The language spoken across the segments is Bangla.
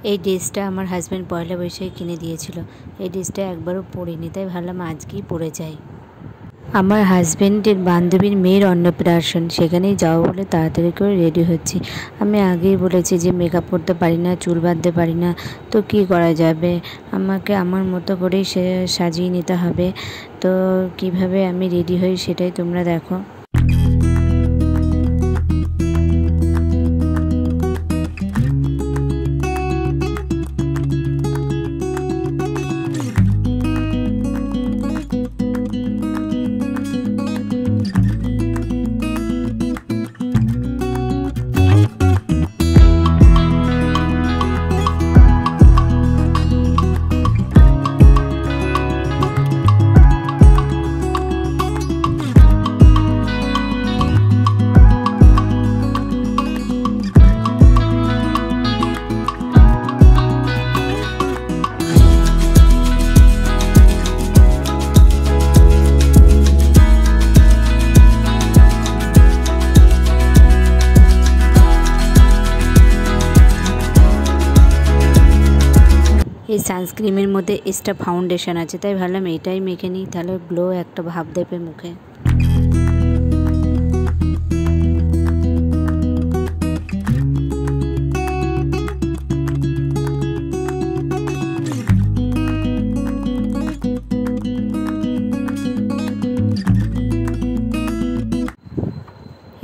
এই ড্রেসটা আমার হাজব্যান্ড পয়লা বৈশাখে কিনে দিয়েছিল। এই ড্রেসটা একবারও পরিনি, তাই ভাবলাম আজকেই পরে যাই। আমার হাজব্যান্ডের বান্ধবীর মেয়ের অন্নপ্রাশন, সেখানেই যাবো বলে তাড়াতাড়ি করে রেডি হচ্ছি। আমি আগেই বলেছি যে মেকআপ করতে পারি না, চুল বাঁধতে পারি না, তো কী করা যাবে, আমাকে আমার মতো করেই সাজিয়ে নিতে হবে। তো কিভাবে আমি রেডি হই সেটাই তোমরা দেখো। এই সানস্ক্রিমের মধ্যে এক্সট্রা ফাউন্ডেশন আছে, তাই ভাবলাম এটাই মেখে নিই, তাহলে গ্লো একটা ভাব দেবে মুখে।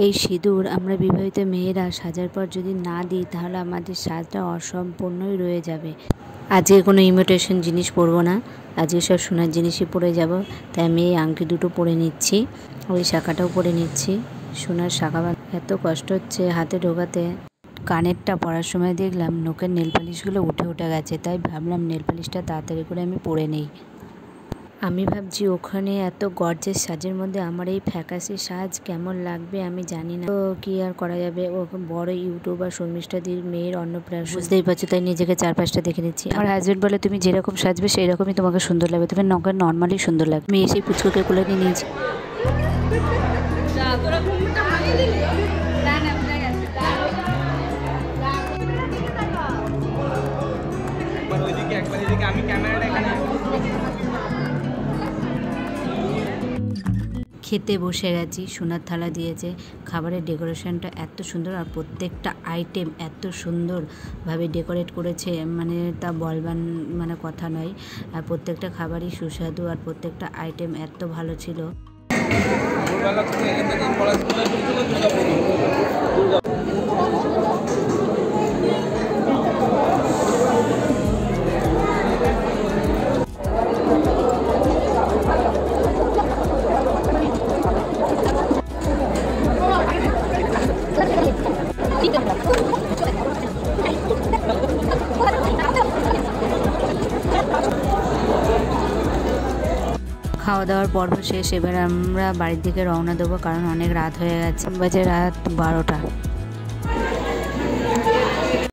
এই সিঁদুর আমরা বিবাহিত মেয়েরা সাজার পর যদি না দিই তাহলে আমাদের সাজটা অসম্পূর্ণই রয়ে যাবে। আজকে কোনো ইমিটেশন জিনিস পরবো না, আজকে সব সোনার জিনিসই পরে যাব। তাই আমি এই আংটি দুটো পরে নিচ্ছি, ওই শাখাটাও পরে নিচ্ছি। সোনার শাখা এত কষ্ট হচ্ছে হাতে ঢোকাতে। কানেরটা পরার সময় দেখলাম নোকের নেল পালিশগুলো উঠে গেছে, তাই ভাবলাম নেল পালিশটা তাড়াতাড়ি করে আমি পরে নিই। আমি ভাবছি ওখানে এত গর্জেস সাজের মধ্যে আমার এই ফ্যাকাশে সাজ কেমন লাগবে আমি জানি না, তো কি আর করা যাবে। ও বড় ইউটিউবার শর্মিষ্ঠাদির মেয়ের অন্নপ্রাশন, বুঝতেই পারছো, তাই নিজেকে 4-5টা দেখে নিচ্ছি। আমার হাজব্যান্ড বলে তুমি যেরকম সাজবে সেই রকমই তোমাকে সুন্দর লাগবে, তুমি নর্মালি সুন্দর লাগবে। আমি এসে পুচকুকে কোলে নিয়ে নিয়েছি। খেতে বসে গেছি, সোনার থালা দিয়েছে, খাবারের ডেকোরেশনটা এত সুন্দর, আর প্রত্যেকটা আইটেম এত সুন্দরভাবে ডেকোরেট করেছে, মানে তা বলবার মানে কথা নয়। আর প্রত্যেকটা খাবারই সুস্বাদু, আর প্রত্যেকটা আইটেম এত ভালো ছিল। খাওয়া দাওয়ার পর্ব শেষ, এবার আমরা বাড়ির দিকে রওনা দেবো, কারণ অনেক রাত হয়ে গেছে, বাজে রাত 12টা।